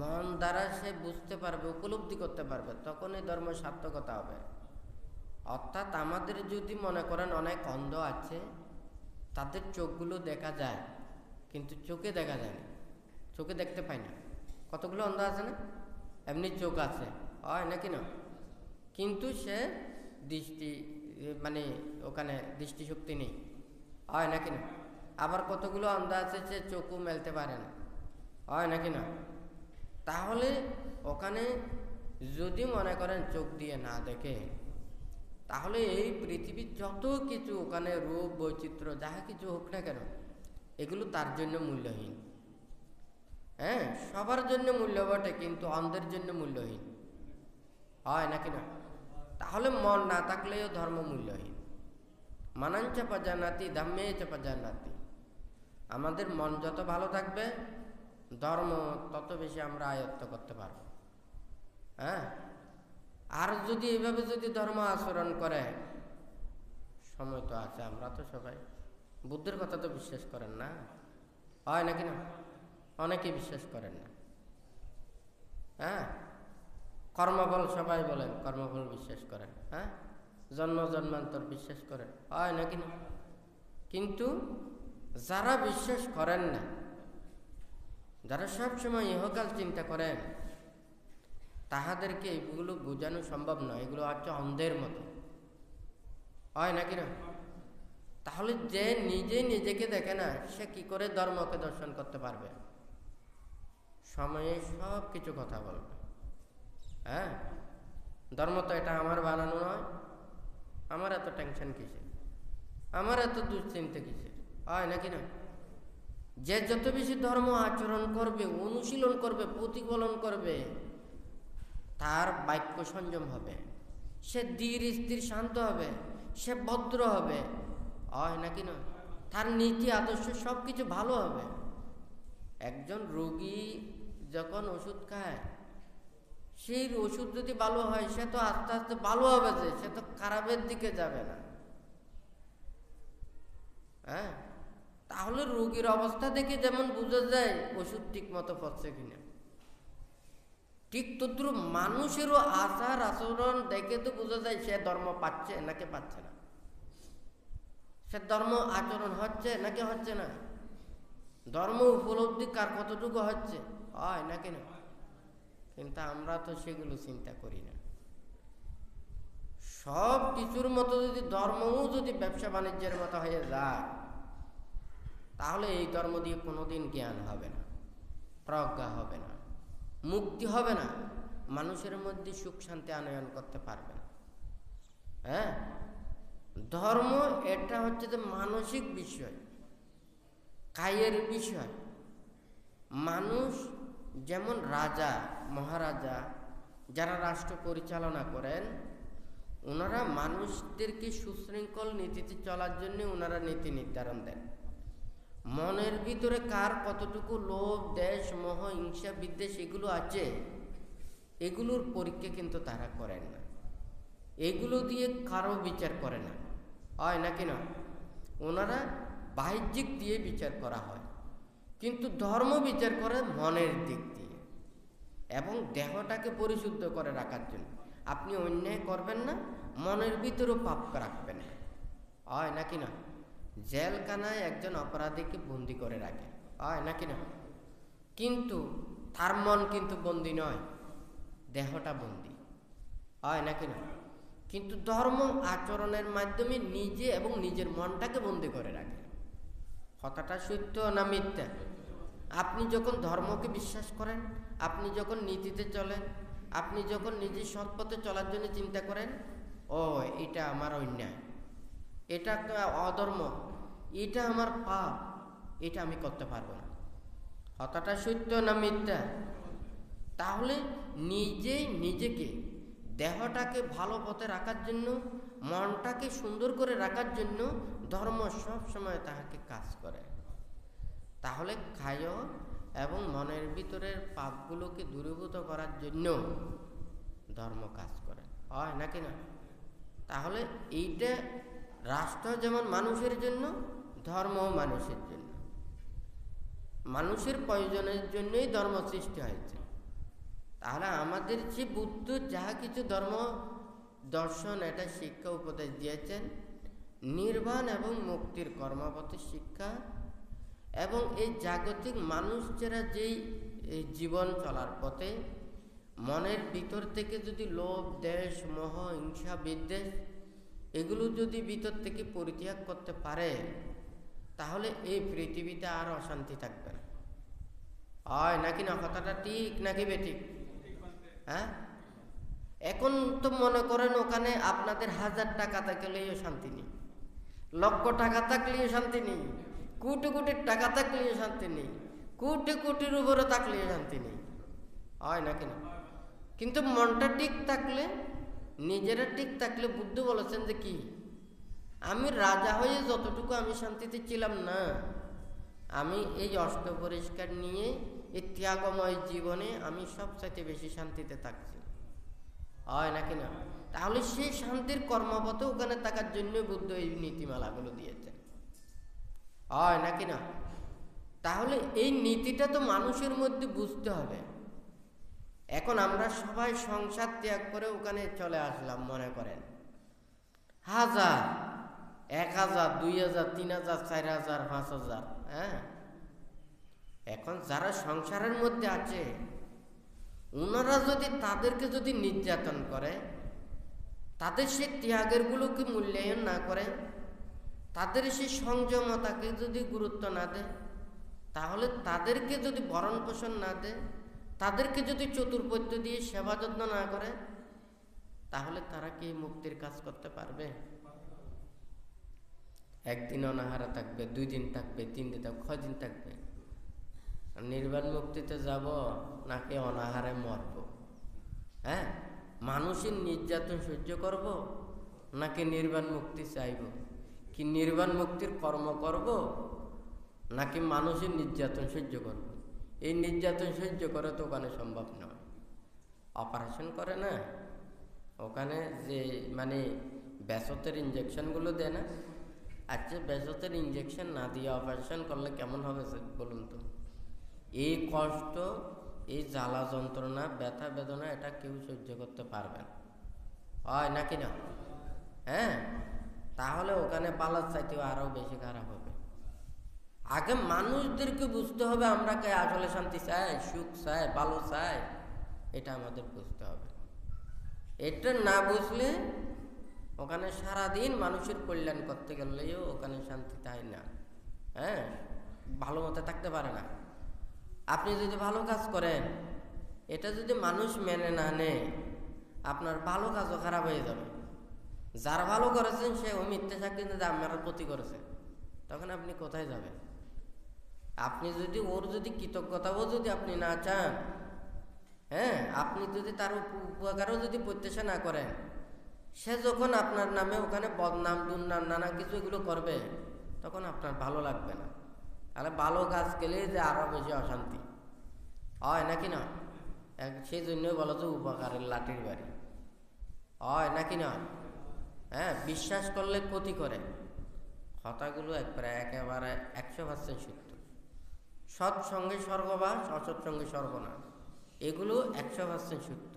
মন দ্বারা সে বুঝতে পারবে, উপলব্ধি করতে পারবে, তখন এই ধর্ম সার্থকতা হবে। অর্থাৎ আমাদের যদি মনে করেন অনেক অন্ধ আছে, তাদের চোখগুলো দেখা যায় কিন্তু চোখে দেখা যায় না, চোখে দেখতে পাই না। কতগুলো অন্ধ আছে না, এমনি চোখ আছে, হয় নাকি না, কিন্তু সে দৃষ্টি মানে ওখানে দৃষ্টিশক্তি নেই, হয় নাকি না। আবার কতগুলো অন্ধ আছে সে চোখও মেলতে পারে না, হয় নাকি না। তাহলে ওখানে যদি মনে করেন চোখ দিয়ে না দেখে, তাহলে এই পৃথিবীর যত কিছু ওখানে রূপ বৈচিত্র্য যাহা কিছু হোক না কেন, এগুলো তার জন্য মূল্যহীন। সবার জন্য মূল্য বটে, কিন্তু অন্ধের জন্য মূল্যহীন, হয় নাকি না। তাহলে মন না থাকলেও ধর্ম মূল্যহীন। মানাঞ্চ পজানাতি ধাম্মে চ পজানাতি, আমাদের মন যত ভালো থাকবে ধর্ম তত বেশি আমরা আয়ত্ত করতে পারবো। আর যদি এইভাবে যদি ধর্ম আচরণ করে, সময় তো আছে, আমরা তো সবাই বুদ্ধের কথা তো বিশ্বাস করেন না, হয় নাকি না, অনেকে বিশ্বাস করেন না। কর্মফল সবাই বলেন, কর্মফল বিশ্বাস করেন, জন্ম জন্মান্তর বিশ্বাস করেন, হয় নাকি না। কিন্তু যারা বিশ্বাস করেন না, যারা সবসময় ইহকাল চিন্তা করেন, তাহাদেরকে এগুলো বোঝানো সম্ভব নয়। এগুলো হচ্ছে অন্ধের মতো, হয় নাকি না। তাহলে যে নিজে নিজেকে দেখে না, সে কি করে ধর্মকে দর্শন করতে পারবে? সময়ে সব কিছু কথা বলবে। ধর্ম তো এটা আমার বানানো নয়, আমার এত টেনশন কিসে, আমার এত দুশ্চিন্তা কিসে, হয় নাকি না। যে যত বেশি ধর্ম আচরণ করবে, অনুশীলন করবে, প্রতিফলন করবে, তার বাক্য সংযম হবে, সে ধীর স্থির শান্ত হবে, সে ভদ্র হবে, হয় নাকি না। তার নীতি আদর্শ সব কিছু ভালো হবে। একজন রোগী যখন ওষুধ খায়, সেই ওষুধ যদি ভালো হয়, সে তো আস্তে আস্তে ভালো হবে, যে সে তো খারাপের দিকে যাবে না। তাহলে রোগীর অবস্থা দেখে যেমন বোঝা যায় ওষুধ ঠিক মতো পড়ছে কিনা, ঠিক তদ্রুপ মানুষেরও আচার আচরণ দেখে তো বোঝা যায় সে ধর্ম পাচ্ছে নাকি পাচ্ছে না, সে ধর্ম আচরণ হচ্ছে নাকি হচ্ছে না, ধর্ম উপলব্ধি কার কতটুকু হচ্ছে, হয় নাকি না। কিন্তু আমরা তো সেগুলো চিন্তা করি না। সব কিছুর মতো যদি ধর্মও যদি ব্যবসা বাণিজ্যের মতো হয়ে যায়, তাহলে এই ধর্ম দিয়ে কোনোদিন জ্ঞান হবে না, প্রজ্ঞা হবে না, মুক্তি হবে না, মানুষের মধ্যে সুখ শান্তি আনয়ন করতে পারবে না। ধর্ম এটা হচ্ছে যে মানসিক বিষয়, কায়ের বিষয়। মানুষ যেমন রাজা মহারাজা যারা রাষ্ট্র পরিচালনা করেন, ওনারা মানুষদেরকে সুশৃঙ্খল নীতিতে চলার জন্য ওনারা নীতি নির্ধারণ দেন। মনের ভিতরে কার কতটুকু লোভ, দেশ, মোহ, হিংসা, বিদ্বেষ এগুলো আছে, এগুলোর পরীক্ষা কিন্তু তারা করেন না। এগুলো দিয়ে কারো বিচার করে না, হয় নাকি না। ওনারা বাহ্যিক দিয়ে বিচার করা হয়, কিন্তু ধর্ম বিচার করে মনের দিক দিয়ে এবং দেহটাকে পরিশুদ্ধ করে রাখার জন্য। আপনি অন্যায় করবেন না, মনের ভিতরেও পাপ রাখবেন না, হয় নাকি না। জেলখানায় একজন অপরাধীকে বন্দি করে রাখে, হয় নাকি না, কিন্তু তার মন কিন্তু বন্দি নয়, দেহটা বন্দি, হয় নাকি না। কিন্তু ধর্ম আচরণের মাধ্যমে নিজে এবং নিজের মনটাকে বন্দি করে রাখে। কথাটা সত্য না মিথ্যা? আপনি যখন ধর্মকে বিশ্বাস করেন, আপনি যখন নীতিতে চলেন, আপনি যখন নিজে সৎ পথে চলার জন্য চিন্তা করেন, ও এটা আমার অন্যায়, এটা একটা অধর্ম, এটা আমার পাপ, এটা আমি করতে পারবো না, কথাটা সত্য না মিথ্যা? তাহলে নিজেই নিজেকে, দেহটাকে ভালো পথে রাখার জন্য, মনটাকে সুন্দর করে রাখার জন্য ধর্ম সব সময় তাহাকে কাজ করে। তাহলে কায় এবং মনের ভিতরের পাপগুলোকে দূরীভূত করার জন্য ধর্ম কাজ করে, হয় নাকি না? তাহলে এইটা রাষ্ট্র যেমন মানুষের জন্য, ধর্মও মানুষের জন্য, মানুষের প্রয়োজনের জন্যই ধর্ম সৃষ্টি হয়েছে। তাহলে আমাদের যে বুদ্ধ যাহা কিছু ধর্ম দর্শন এটা শিক্ষা উপদেশ দিয়েছেন, নির্বাণ এবং মুক্তির কর্মপথের শিক্ষা, এবং এই জাগতিক মানুষ যারা যেই জীবন চলার পথে মনের ভিতর থেকে যদি লোভ, দেশ, মোহ, হিংসা, বিদ্বেষ এগুলো যদি ভিতর থেকে পরিত্যাগ করতে পারে, তাহলে এই পৃথিবীতে আর অশান্তি থাকবে না, হয় নাকি না? কথাটা ঠিক নাকি বেঠিক? হ্যাঁ, এখন তো মনে করেন ওখানে আপনাদের 1000 টাকা থাকলেও শান্তি নেই, লক্ষ টাকা থাকলেও শান্তি নেই, কোটি কোটি টাকা থাকলেও শান্তি নেই, কোটি কোটির উপরে থাকলেও শান্তি নেই, হয় নাকি না? কিন্তু মনটা ঠিক থাকলে, নিজেরা ঠিক থাকলে, বুদ্ধ বলেছেন যে কি, আমি রাজা হয়ে যতটুকু আমি শান্তিতে ছিলাম না, আমি এই অষ্ট পরিষ্কার নিয়ে এই ত্যাগময় জীবনে আমি সবচাইতে বেশি শান্তিতে থাকছি, হয় নাকি না? তাহলে সেই শান্তির কর্মপথে ওখানে থাকার জন্য বুদ্ধ এই নীতিমালাগুলো দিয়েছেন, হয় নাকি না? তাহলে এই নীতিটা তো মানুষের মধ্যে বুঝতে হবে। এখন আমরা সবাই সংসার ত্যাগ করে ওখানে চলে আসলাম, মনে করেন 1000, 1000, 2000, 3000, 4000, 5000, হ্যাঁ। এখন যারা সংসারের মধ্যে আছে ওনারা যদি তাদেরকে যদি নির্যাতন করে, তাদের সেই ত্যাগের গুলোকে মূল্যায়ন না করে, তাদের সেই সংযমতাকে যদি গুরুত্ব না দেয়, তাহলে তাদেরকে যদি ভরণ পোষণ না দেয়, তাদেরকে যদি চতুর্পত্য দিয়ে সেবা যত্ন না করে, তাহলে তারা কি মুক্তির কাজ করতে পারবে? একদিন অনাহারে থাকবে, 2 দিন থাকবে, 3 দিন থাকবে, কয়দিন থাকবে? নির্বাণ মুক্তিতে যাব নাকি অনাহারে মরব? হ্যাঁ, মানুষের নির্যাতন সহ্য করব নাকি নির্বাণ মুক্তি চাইব? কি নির্বাণ মুক্তির কর্ম করব নাকি মানুষের নির্যাতন সহ্য করব? এই নির্যাতন সহ্য করে তো ওখানে সম্ভব নয়। অপারেশন করে না ওখানে, যে মানে ব্যাসতের ইঞ্জেকশনগুলো দেয় না, আচ্ছা ব্যাসতের ইঞ্জেকশন না দিয়ে অপারেশন করলে কেমন হবে বলুন তো? এই কষ্ট, এই জ্বালা যন্ত্রণা, ব্যথা বেদনা এটা কেউ সহ্য করতে পারবে না, হয় নাকি না? হ্যাঁ, তাহলে ওখানে পালার চাইতেও আরো বেশি খারাপ হবে। আগে মানুষদেরকে বুঝতে হবে আমরা কে আসলে শান্তি চাই, সুখ চাই, ভালো চাই, এটা আমাদের বুঝতে হবে। এটা না বুঝলে ওখানে সারাদিন মানুষের কল্যাণ করতে গেলেও ওখানে শান্তি তাই না, হ্যাঁ, ভালো মতো থাকতে পারে না। আপনি যদি ভালো কাজ করেন, এটা যদি মানুষ মেনে না নেয়, আপনার ভালো কাজও খারাপ হয়ে যাবে। যার ভালো করেছেন সে ওই মিথ্যে সাক্ষী দিয়ে আপনার ক্ষতি করেছে, তখন আপনি কোথায় যাবেন? আপনি যদি ওর যদি কৃতজ্ঞতাও যদি আপনি না চান, হ্যাঁ, আপনি যদি তার উপকারও যদি প্রত্যাশা না করেন, সে যখন আপনার নামে ওখানে বদনাম, দুর্নাম, নানা কিছু এগুলো করবে, তখন আপনার ভালো লাগবে না। তাহলে ভালো কাজ গেলে যে আরো বেশি অশান্তি, হয় নাকি না? সেই জন্যই বলো তো উপকারের লাঠির বাড়ি, হয় নাকি না? হ্যাঁ, বিশ্বাস করলে ক্ষতি করে, কথাগুলো একেবারে 100% সত্য। সৎসঙ্গে স্বর্গবাস, অসৎসঙ্গে সর্বনাশ, এগুলো 100% সত্য।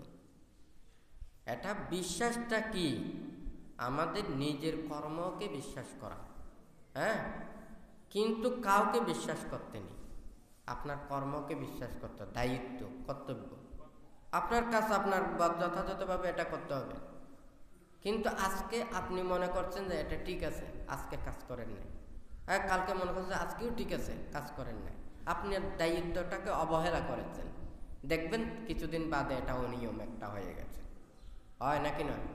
এটা বিশ্বাসটা কি? আমাদের নিজের কর্মকে বিশ্বাস করা, হ্যাঁ, কিন্তু কাউকে বিশ্বাস করতে নেই, আপনার কর্মকে বিশ্বাস করতে, দায়িত্ব, কর্তব্য, আপনার কাজ আপনার যথাযথভাবে এটা করতে হবে। কিন্তু আজকে আপনি মনে করছেন যে এটা ঠিক আছে, আজকে কাজ করেন নাই, হ্যাঁ, কালকে মনে করছেন আজকেও ঠিক আছে, কাজ করেন নাই, আপনি দায়িত্বটাকে অবহেলা করেছেন। দেখবেন কিছুদিন বাদে এটা অনিয়ম একটা হয়ে গেছে, হয় নাকি নয়?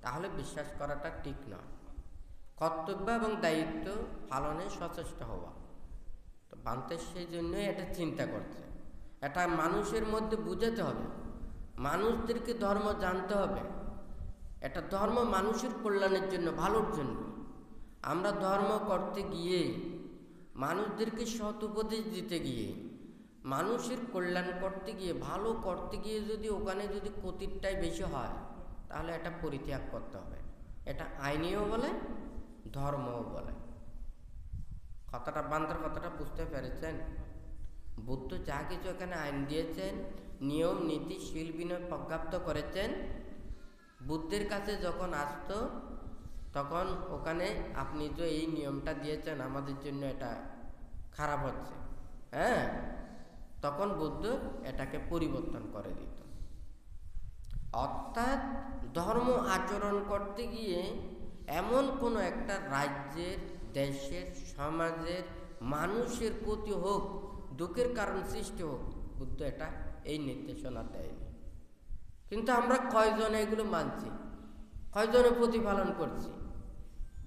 তাহলে বিশ্বাস করাটা ঠিক নয়। কর্তব্য এবং দায়িত্ব পালনে সচেষ্ট হওয়া। তো বান্তে সেই জন্যই এটা চিন্তা করছে, এটা মানুষের মধ্যে বুঝাতে হবে, মানুষদেরকে ধর্ম জানতে হবে। এটা ধর্ম মানুষের কল্যাণের জন্য, ভালোর জন্য। আমরা ধর্ম করতে গিয়ে, মানুষদেরকে সৎ উপদেশ দিতে গিয়ে, মানুষের কল্যাণ করতে গিয়ে, ভালো করতে গিয়ে যদি ওখানে যদি ক্ষতিরটাই বেশি হয়, তাহলে এটা পরিত্যাগ করতে হবে। এটা আইনিও বলে, ধর্মও বলে। কথাটা বান্দার কথাটা বুঝতে পেরেছেন? বুদ্ধ যা কিছু এখানে আইন দিয়েছেন, নিয়ম নীতি শীল বিনয় প্রজ্ঞাপ্ত করেছেন, বুদ্ধের কাছে যখন আসতো তখন ওখানে আপনি যে এই নিয়মটা দিয়েছেন আমাদের জন্য এটা খারাপ হচ্ছে, হ্যাঁ, তখন বুদ্ধ এটাকে পরিবর্তন করে দিত। অর্থাৎ ধর্ম আচরণ করতে গিয়ে এমন কোনো একটা রাজ্যের, দেশের, সমাজের মানুষের ক্ষতি হোক, দুঃখের কারণ সৃষ্টি হোক, বুদ্ধ এটা এই নির্দেশনা দেয়নি। কিন্তু আমরা কয়জনে এগুলো মানছি, কয়জনে প্রতিপালন করছি?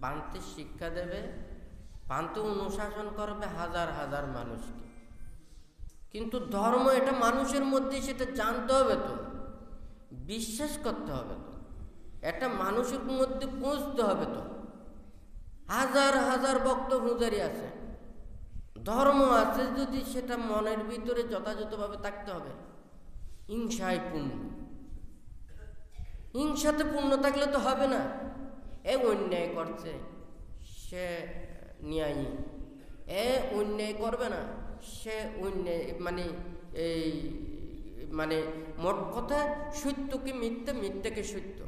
বান্তে শিক্ষা দেবে, বান্তে অনুশাসন করবে হাজার হাজার মানুষকে, কিন্তু ধর্ম এটা মানুষের মধ্যে, সেটা জানতে হবে তো, বিশ্বাস করতে হবে তো, এটা মানুষের মধ্যে পৌঁছতে হবে তো। হাজার হাজার ভক্ত পূজারী আছে, ধর্ম আছে, যদি সেটা মনের ভিতরে যথাযথভাবে থাকতে হবে। হিংসায় পূর্ণ, হিংসাতে পূর্ণ থাকলে তো হবে না। এ অন্যায় করছে, সে ন্যায়ী, এ অন্যায় করবে না, সে অন্যায়, মানে মোট কথা সত্যকে মিথ্যে, মিথ্যাকে সত্য,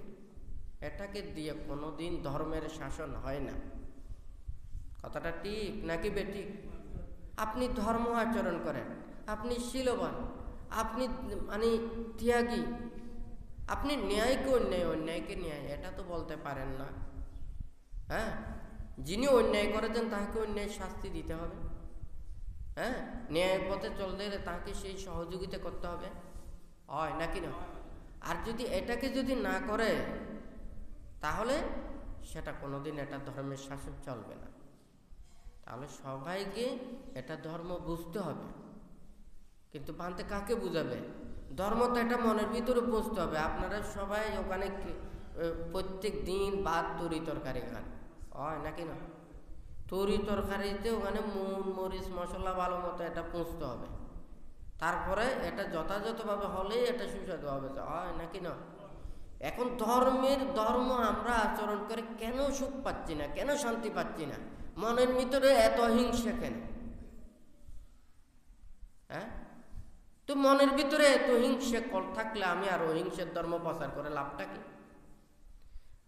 এটাকে দিয়ে কোনোদিন ধর্মের শাসন হয় না। কথাটা ঠিক নাকি বেঠিক? আপনি ধর্ম আচরণ করেন, আপনি শীলবান, আপনি ত্যাগী, আপনি ন্যায়কে অন্যায়, অন্যায়কে ন্যায়, এটা তো বলতে পারেন না। হ্যাঁ, যিনি অন্যায় করেছেন তাকে অন্যায় শাস্তি দিতে হবে। হ্যাঁ, ন্যায় পথে চলতে গেলে তাকে সেই সহযোগিতা করতে হবে, হয় নাকি না? আর যদি এটাকে যদি না করে, তাহলে সেটা কোনোদিন এটা ধর্মের শাসন চলবে না। তাহলে সবাইকে এটা ধর্ম বুঝতে হবে, কিন্তু বান্তে কাকে বুঝাবে? ধর্ম তো এটা মনের ভিতরে পৌঁছতে হবে। আপনারা সবাই ওখানে প্রত্যেক দিন ভাত তরি তরকারি খান, হয় নাকি না? তরি তরকারিতে ওখানে নুন মরিচ মশলা ভালো মতো এটা পৌঁছতে হবে, তারপরে এটা যথাযথভাবে হলেই এটা সুস্বাদু হবে, হয় নাকি না? এখন ধর্ম আমরা আচরণ করে কেন সুখ পাচ্ছি না, কেন শান্তি পাচ্ছি না? মনের ভিতরে এত হিংসা কেন? হ্যাঁ, তো মনের ভিতরে এত হিংসা থাকলে আমি আর অহিংসার ধর্ম প্রচার করে লাভটা কি?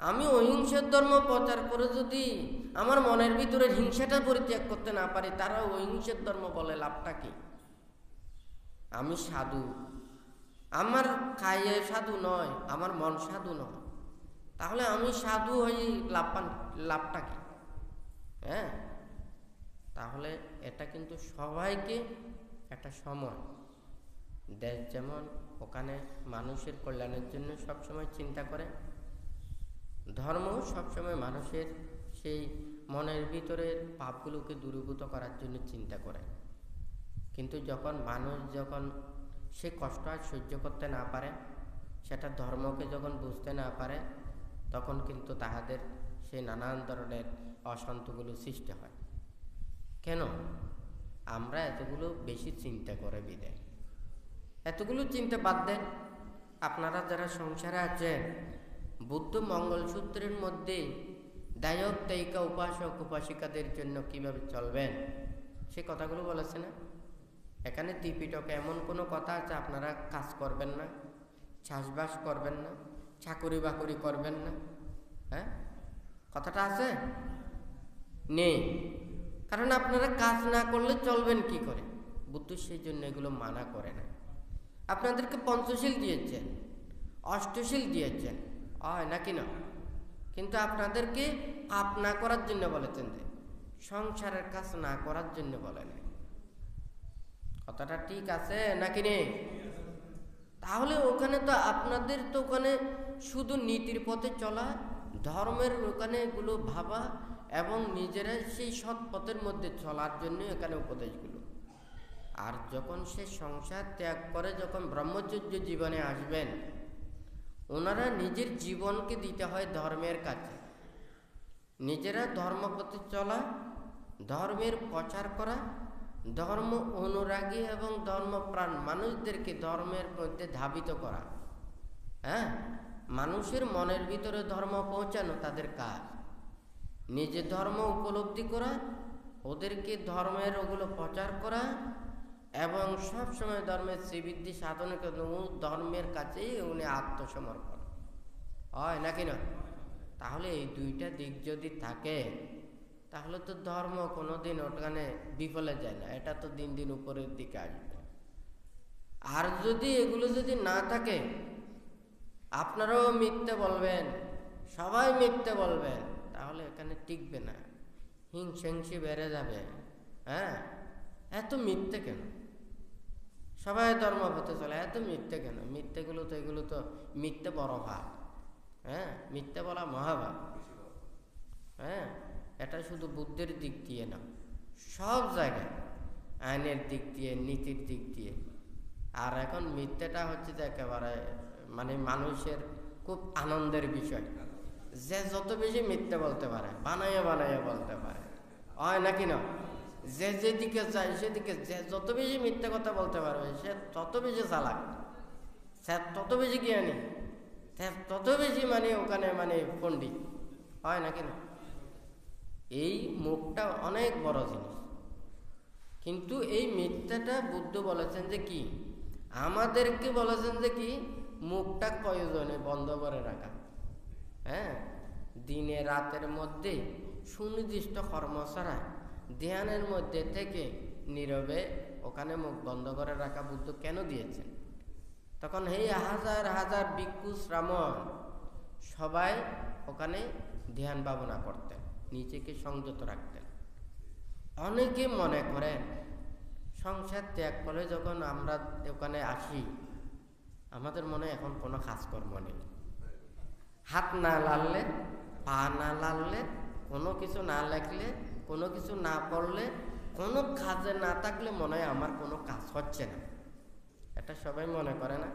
আমি অহিংসার ধর্ম প্রচার করে যদি আমার মনের ভিতরে হিংসাটা পরিত্যাগ করতে না পারি, তারা অহিংসার ধর্ম বলে লাভটা কি? আমি সাধু, আমার কায়ে সাধু নয়, আমার মন সাধু নয়, তাহলে আমি সাধু হয়ে লাভটা কি? হ্যাঁ, তাহলে এটা কিন্তু সবাইকে একটা সময় দেশ, যেমন ওখানে মানুষের কল্যাণের জন্য সবসময় চিন্তা করে, ধর্ম সবসময় মানুষের সেই মনের ভিতরের পাপগুলোকে দূরীভূত করার জন্য চিন্তা করে। কিন্তু মানুষ যখন সে কষ্ট আর সহ্য করতে না পারে, সেটা ধর্মকে যখন বুঝতে না পারে, তখন কিন্তু তাহাদের সেই নানান ধরনের অশান্তিগুলো সৃষ্টি হয়। কেন? আমরা এতগুলো বেশি চিন্তা করে বিদায়। এতগুলো চিন্তা বাদ দেন। আপনারা যারা সংসারে আছেন, বুদ্ধ মঙ্গলসূত্রের মধ্যে দায়ক দায়িকা উপাসক উপাসিকাদের জন্য কিভাবে চলবেন সে কথাগুলো বলেছে না? এখানে ত্রিপিটকে এমন কোনো কথা আছে আপনারা কাজ করবেন না, চাষবাস করবেন না, চাকরি বাকরি করবেন না? হ্যাঁ, কথাটা আছে? নেই। কারণ আপনারা কাজ না করলে চলবেন কি করে? বুদ্ধ সেই জন্য এগুলো মানা করে না। আপনাদেরকে পঞ্চশীল দিয়েছেন, অষ্টশীল দিয়েছেন, হয় নাকি না? কিন্তু আপনাদেরকে পাপ না করার জন্য বলেছেন, যে সংসারের কাজ না করার জন্য বলেন। কথাটা ঠিক আছে নাকি নেই? তাহলে ওখানে তো আপনাদের তো ওখানে শুধু নীতির পথে চলা, ধর্মের ওখানে এগুলো ভাবা এবং নিজেরা সেই সৎ পথের মধ্যে চলার জন্য এখানে উপদেশগুলো। আর যখন সে সংসার ত্যাগ করে যখন ব্রহ্মচর্য জীবনে আসবেন, ওনারা নিজের জীবনকে দিতে হয় ধর্মের কাছে। নিজেরা ধর্মপথে চলা, ধর্মের প্রচার করা, ধর্ম অনুরাগী এবং ধর্মপ্রাণ মানুষদেরকে ধর্মের মধ্যে ধাবিত করা। হ্যাঁ, মানুষের মনের ভিতরে ধর্ম পৌঁছানো তাদের কাজ। নিজে ধর্ম উপলব্ধি করা, ওদেরকে ধর্মের ওগুলো প্রচার করা এবং সবসময় ধর্মের শ্রীবৃদ্ধি সাধনের ধর্মের কাছেই উনি আত্মসমর্পণ হয় নাকি না? তাহলে এই দুইটা দিক যদি থাকে তাহলে তো ধর্ম কোনোদিন ওখানে বিফলে যায় না, এটা তো দিন দিন উপরের দিকে আসবে। আর যদি এগুলো যদি না থাকে, আপনারাও মিথ্যে বলবেন, সবাই মিথ্যে বলবেন, তাহলে এখানে টিকবে না, হিংসি বেড়ে যাবে। হ্যাঁ, এত মিথ্যে কেন? সবাই ধর্মপথে চলে, এত মিথ্যে কেন? মিথ্যেগুলো তো এগুলো তো মিথ্যে বড় ভাব। হ্যাঁ, মিথ্যে বলা মহাভাব। হ্যাঁ, এটা শুধু বুদ্ধির দিক দিয়ে না, সব জায়গায় আইনের দিক দিয়ে, নীতির দিক দিয়ে। আর এখন মিথ্যেটা হচ্ছে যে একেবারে মানে মানুষের খুব আনন্দের বিষয়, যে যত বেশি মিথ্যে বলতে পারে, বানাইয়া বলতে পারে, হয় নাকি না? যে যেদিকে যায় সেদিকে যে যত বেশি মিথ্যে কথা বলতে পারবে সে তত বেশি চালাক, সে তত বেশি জ্ঞানী, সে তত বেশি মানে ওখানে মানে পণ্ডিত, হয় নাকি না? এই মুখটা অনেক বড় জিনিস। কিন্তু এই মিথ্যাটা বুদ্ধ বলেছেন যে কি, আমাদেরকে বলেছেন যে কি, মুখটা প্রয়োজনে বন্ধ করে রাখা। হ্যাঁ, দিনে রাতের মধ্যে সুনির্দিষ্ট কর্ম ছাড়া ধ্যানের মধ্যে থেকে নীরবে ওখানে মুখ বন্ধ করে রাখা বুদ্ধ কেন দিয়েছেন? তখন এই হাজার হাজার ভিক্ষু শ্রামণ সবাই ওখানে ধ্যান ভাবনা করতেন, নিজেকে সংযত রাখতেন। অনেকে মনে করেন সংসার ত্যাগ করে যখন আমরা ওখানে আসি, আমাদের মনে এখন কোনো কাজকর্ম নেই, হাত না লাড়লে, পা না লাড়লে, কোনো কিছু না লেখলে, কোনো কিছু না পড়লে, কোনো কাজে না থাকলে মনে হয় আমার কোনো কাজ হচ্ছে না। এটা সবাই মনে করে না?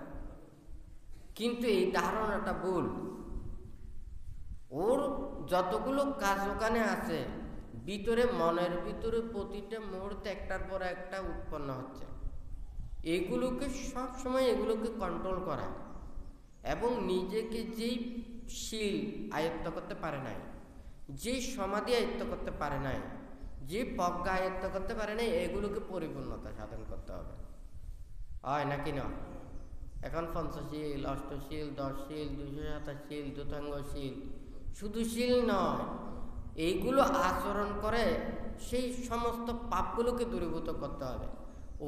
কিন্তু এই ধারণাটা ভুল। ওর যতগুলো কাজ ওখানে আছে, ভিতরে মনের ভিতরে প্রতিটা মুহূর্তে একটার পর একটা উৎপন্ন হচ্ছে। এগুলোকে সব সময় এগুলোকে কন্ট্রোল করা এবং নিজেকে যেই শীল আয়ত্ত করতে পারে নাই, যে সমাধি আয়ত্ত করতে পারে নাই, যে প্রজ্ঞা আয়ত্ত করতে পারে নাই, এগুলোকে পরিপূর্ণতা সাধন করতে হবে, হয় নাকি না? এখন পঞ্চশীল, অষ্টশীল, 10 শীল, 227 শীল, দ্যুতাঙ্গ শীল, শুধু শীল নয়, এইগুলো আচরণ করে সেই সমস্ত পাপগুলোকে দূরীভূত করতে হবে।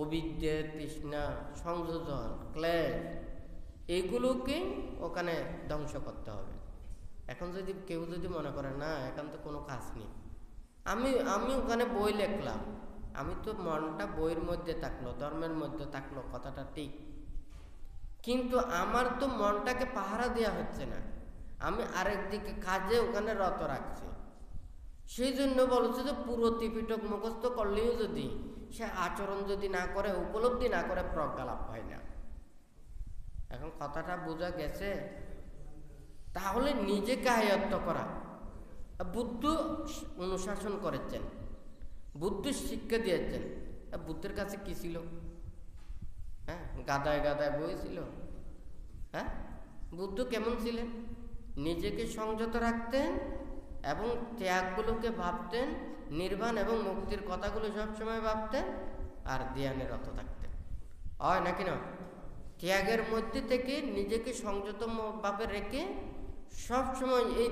অবিদ্যা, তৃষ্ণা, সংযোজন, ক্লেশ, এগুলোকে ওখানে ধ্বংস করতে হবে। এখন যদি কেউ যদি মনে করে না এখন তো কোনো কাজ নেই, আমি ওখানে বই লিখলাম, আমি তো মনটা বইয়ের মধ্যে থাকলো, ধর্মের মধ্যে থাকলো, কথাটা ঠিক, কিন্তু আমার তো মনটাকে পাহারা দেওয়া হচ্ছে না, আমি আরেক দিকে কাজে ওখানে রত রাখছি। সেই জন্য বলছে যে পুরো ত্রিপিটক মুখস্থ করলেও যদি সে আচরণ যদি না করে, উপলব্ধি না করে, প্রজ্ঞা লাভ হয় না। এখন কথাটা বোঝা গেছে? তাহলে নিজেকে আয়ত্ত করা, বুদ্ধ অনুশাসন করেছেন, বুদ্ধ শিক্ষা দিয়েছেন। বুদ্ধের কাছে কি ছিল? হ্যাঁ, গাদায় গাদায় বই ছিল? হ্যাঁ, বুদ্ধ কেমন ছিলেন? নিজেকে সংযত রাখতেন এবং ত্যাগগুলোকে ভাবতেন, নির্বাণ এবং মুক্তির কথাগুলো সবসময় ভাবতেন আর ধ্যানে রত থাকতেন, হয় নাকি না? ত্যাগের মধ্যে থেকে নিজেকে সংযত ভাবে রেখে সবসময় এই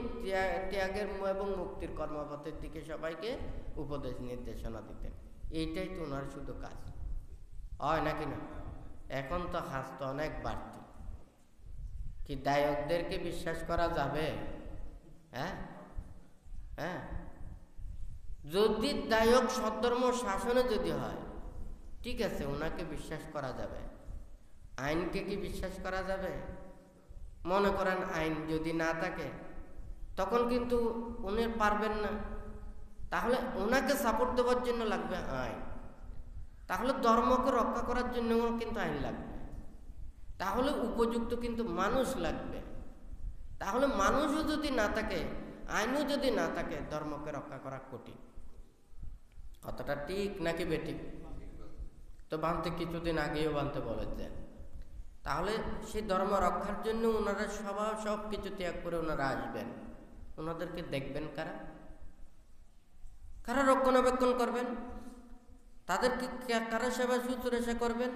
ত্যাগের এবং মুক্তির কর্মপথের দিকে সবাইকে উপদেশ নির্দেশনা দিতেন। এইটাই তো ওনার শুধু কাজ, হয় নাকি না? এখন তো কাজ তো অনেক বাড়তি। কি দায়কদেরকে বিশ্বাস করা যাবে? হ্যাঁ হ্যাঁ, যদি দায়ক সদ্ধর্ম শাসনে যদি হয় ঠিক আছে, ওনাকে বিশ্বাস করা যাবে। আইনকে কি বিশ্বাস করা যাবে? মনে করেন আইন যদি না থাকে তখন কিন্তু উনি পারবেন না, তাহলে ওনাকে সাপোর্ট দেওয়ার জন্য লাগবে আইন। তাহলে ধর্মকে রক্ষা করার জন্য কিন্তু আইন লাগবে, তাহলে উপযুক্ত কিন্তু মানুষ লাগবে। তাহলে মানুষও যদি না থাকে, আইনও যদি না থাকে, ধর্মকে রক্ষা করা কঠিন। কতটা ঠিক নাকি বেঠিক? তো বানতে কিছুদিন আগেও বানতে বলেছেন। তাহলে সেই ধর্ম রক্ষার জন্য ওনারা সব কিছু ত্যাগ করে ওনারা আসবেন। ওনাদেরকে দেখবেন কারা? কারা রক্ষণাবেক্ষণ করবেন? তাদেরকে কারা সেবা শুশ্রূষা করবেন?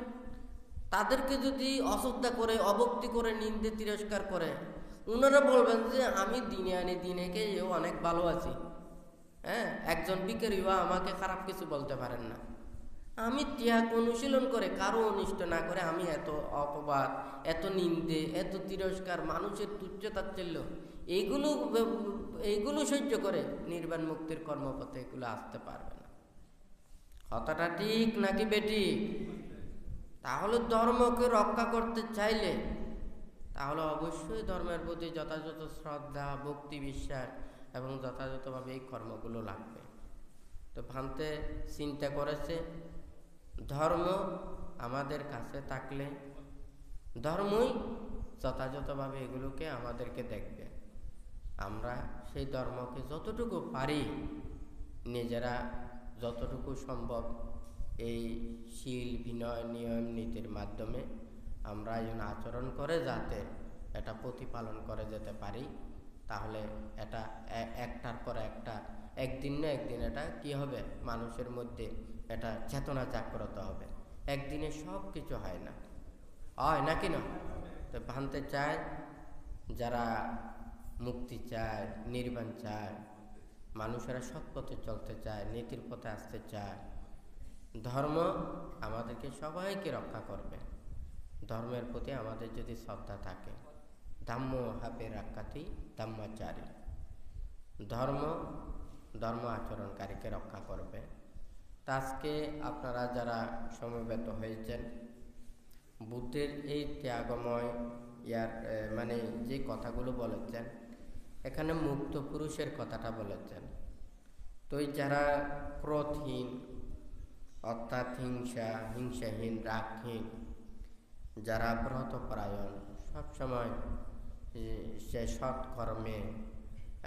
তাদেরকে যদি অশ্রদ্ধা করে, অভক্তি করে, নিন্দে তিরস্কার করে, ওনারা বলবেন যে আমি দিনে আনি দিনে খেয়েও অনেক ভালো আছি। হ্যাঁ, একজন ভিখারিও আমাকে খারাপ কিছু বলতে পারেন না। আমি ত্যাগ অনুশীলন করে, কারো অনিষ্ট না করে, আমি এত অপবাদ, এত নিন্দে, এত তিরস্কার, মানুষের তুচ্ছ তাচ্ছিল্য, এইগুলো সহ্য করে নির্বাণ মুক্তির কর্মপথে এগুলো আসতে পারবে না। কথাটা ঠিক নাকি বেঠিক? তাহলে ধর্মকে রক্ষা করতে চাইলে তাহলে অবশ্যই ধর্মের প্রতি যথাযথ শ্রদ্ধা, ভক্তি, বিশ্বাস এবং যথাযথভাবে এই কর্মগুলো লাগবে। তো ভান্তে চিন্তা করেছে ধর্ম আমাদের কাছে থাকলে ধর্মই যথাযথভাবে এগুলোকে আমাদেরকে দেখবে। আমরা সেই ধর্মকে যতটুকু পারি নিজেরা যতটুকু সম্ভব এই শীল, বিনয়, নিয়ম, নীতির মাধ্যমে আমরা যেন আচরণ করে যাতে এটা প্রতিপালন করে যেতে পারি, তাহলে এটা একটার পর একটা, একদিন না একদিন এটা কি হবে, মানুষের মধ্যে এটা চেতনা জাগ্রত হবে। একদিনে সব কিছু হয় না, হয় নাকি না? তো ভানতে চায়, যারা মুক্তি চায়, নির্বাণ চায়, মানুষেরা সৎ পথে চলতে চায়, নীতির পথে আসতে চায়, ধর্ম আমাদেরকে সবাইকে রক্ষা করবে। ধর্মের প্রতি আমাদের যদি শ্রদ্ধা থাকে, ধম্ম হাপে রাখাতি ধম্মাচারী, ধর্ম আচরণকারীকে রক্ষা করবে। তা আজকে আপনারা যারা সমবেত হয়েছেন, বুদ্ধের এই ত্যাগময় মানে যে কথাগুলো বলেছেন, এখানে মুক্ত পুরুষের কথাটা বলেছেন। তো যারা ক্রোধহীন, অর্থাৎ হিংসাহীন, রাগহীন, যারা ব্রতপরায়ণ, সবসময় সে সৎ কর্মে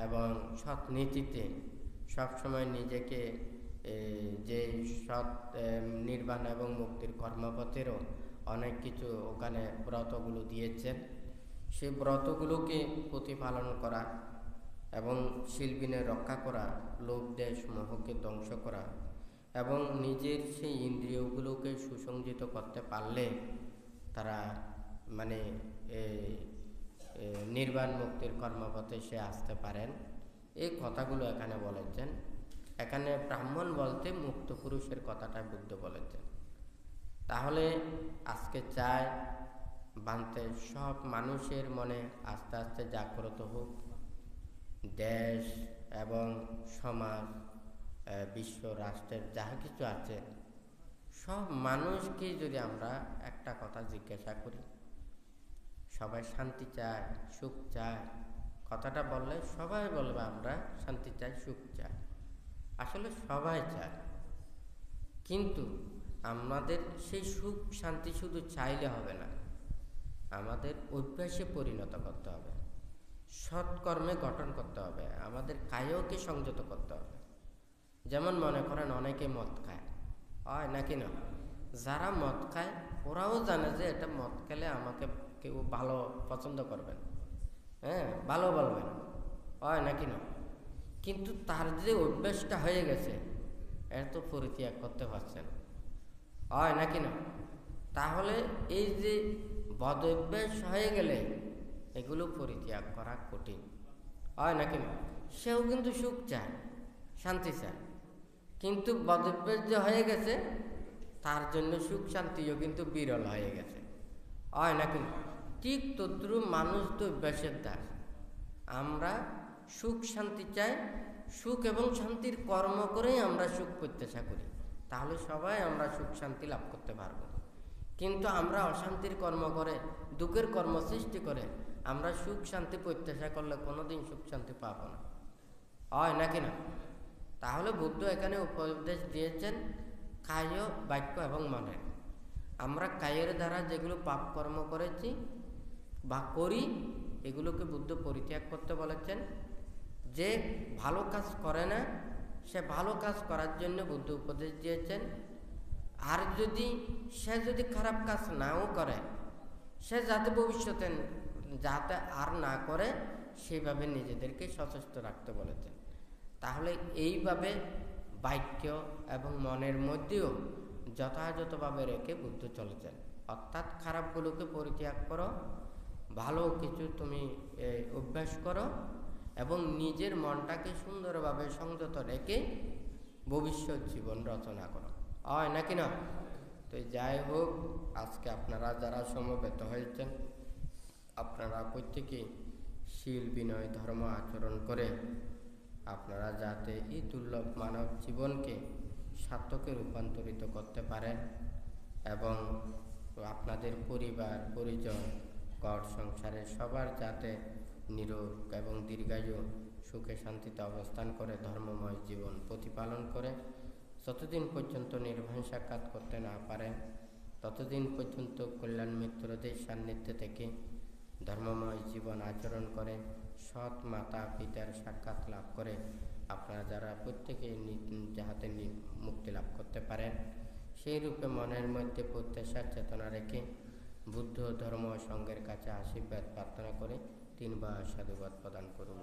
এবং সৎ নীতিতে সবসময় নিজেকে যে সৎ নির্বাণ এবং মুক্তির কর্মপথেরও অনেক কিছু ওখানে ব্রতগুলো দিয়েছেন, সেই ব্রতগুলোকে প্রতিপালন করা এবং শিল্পিনে রক্ষা করা, লোভ, দেশ, মোহকে ধ্বংস করা এবং নিজের সেই ইন্দ্রিয়গুলোকে সুসংযত করতে পারলে তারা মানে নির্বাণ মুক্তির কর্মপথে সে আসতে পারেন। এই কথাগুলো এখানে বলেছেন। এখানে ব্রাহ্মণ বলতে মুক্ত পুরুষের কথাটা বুদ্ধ বলেছেন। তাহলে আজকে চাই বানতে সব মানুষের মনে আস্তে আস্তে জাগ্রত হোক, দেশ এবং সমাজ, বিশ্ব, রাষ্ট্রের যা কিছু আছে সব মানুষকে যদি আমরা একটা কথা জিজ্ঞাসা করি, সবাই শান্তি চায়, সুখ চায়, কথাটা বললে সবাই বলবে আমরা শান্তি চাই, সুখ চাই। আসলে সবাই চায়, কিন্তু আমাদের সেই সুখ শান্তি শুধু চাইলে হবে না, আমাদের অভ্যাসে পরিণত করতে হবে, সৎকর্মে গঠন করতে হবে, আমাদের কায়কে সংযত করতে হবে। যেমন মনে করেন অনেকে মদ খায়, হয় নাকি না? যারা মদ খায় ওরাও জানে যে এটা মদ খেলে আমাকে কেউ ভালো পছন্দ করবেন, হ্যাঁ, ভালো বলবেন, হয় নাকি না? কিন্তু তার যে অভ্যাসটা হয়ে গেছে এর তো পরিত্যাগ করতে পারছে না, হয় নাকি না? তাহলে এই যে বদ অভ্যাস হয়ে গেলে এগুলো পরিত্যাগ করা কঠিন, হয় নাকি না? সেও কিন্তু সুখ চায়, শান্তি চায়, কিন্তু বদ অভ্যাস যে হয়ে গেছে তার জন্য সুখ শান্তিও কিন্তু বিরল হয়ে গেছে, হয় নাকি না? ঠিক তদ্রুপ মানুষ তো অভ্যাসের দাস। আমরা সুখ শান্তি চাই, সুখ এবং শান্তির কর্ম করেই আমরা সুখ প্রত্যাশা করি, তাহলে সবাই আমরা সুখ শান্তি লাভ করতে পারবো। কিন্তু আমরা অশান্তির কর্ম করে, দুঃখের কর্ম সৃষ্টি করে আমরা সুখ শান্তি প্রত্যাশা করলে কোনোদিন সুখ শান্তি পাবো না, হয় নাকি না? তাহলে বুদ্ধ এখানে উপদেশ দিয়েছেন কায়, বাক্য এবং মনের। আমরা কায়ের দ্বারা যেগুলো পাপ কর্ম করেছি বা করি, এগুলোকে বুদ্ধ পরিত্যাগ করতে বলেছেন। যে ভালো কাজ করে না, সে ভালো কাজ করার জন্য বুদ্ধ উপদেশ দিয়েছেন। আর সে যদি খারাপ কাজ নাও করে, সে যাতে ভবিষ্যতে যাতে আর না করে সেইভাবে নিজেদেরকে সচেষ্ট রাখতে বলেছেন। তাহলে এইভাবে বাক্য এবং মনের মধ্যেও যথাযথভাবে রেখে বুদ্ধ চলেছেন। অর্থাৎ খারাপগুলোকে পরিত্যাগ করো, ভালো কিছু তুমি অভ্যাস করো এবং নিজের মনটাকে সুন্দরভাবে সংযত রেখে ভবিষ্যৎ জীবন রচনা করো, হয় নাকি না? তো যাই হোক, আজকে আপনারা যারা সমবেত হয়েছেন, আপনারা প্রত্যেকেই শীল বিনয় ধর্ম আচরণ করে আপনারা যাতে এই দুর্লভ মানব জীবনকে সার্থকে রূপান্তরিত করতে পারেন এবং আপনাদের পরিবার পরিজন ঘর সংসারের সবার যাতে নিরোগ এবং দীর্ঘায়ু সুখে শান্তিতে অবস্থান করে ধর্মময় জীবন প্রতিপালন করে যতদিন পর্যন্ত নির্বাণ সাক্ষাৎ করতে না পারেন ততদিন পর্যন্ত কল্যাণ মিত্রদের সান্নিধ্যে থেকে ধর্মময় জীবন আচরণ করে সৎ মাতা পিতার সাক্ষাৎ লাভ করে আপনারা যারা প্রত্যেকে যাহাতে মুক্তি লাভ করতে পারেন সেই রূপে মনের মধ্যে প্রত্যাশার চেতনা রেখে বুদ্ধ ধর্ম সংঘের কাছে আশীর্বাদ প্রার্থনা করে 3 বার সাধুবাদ প্রদান করুন।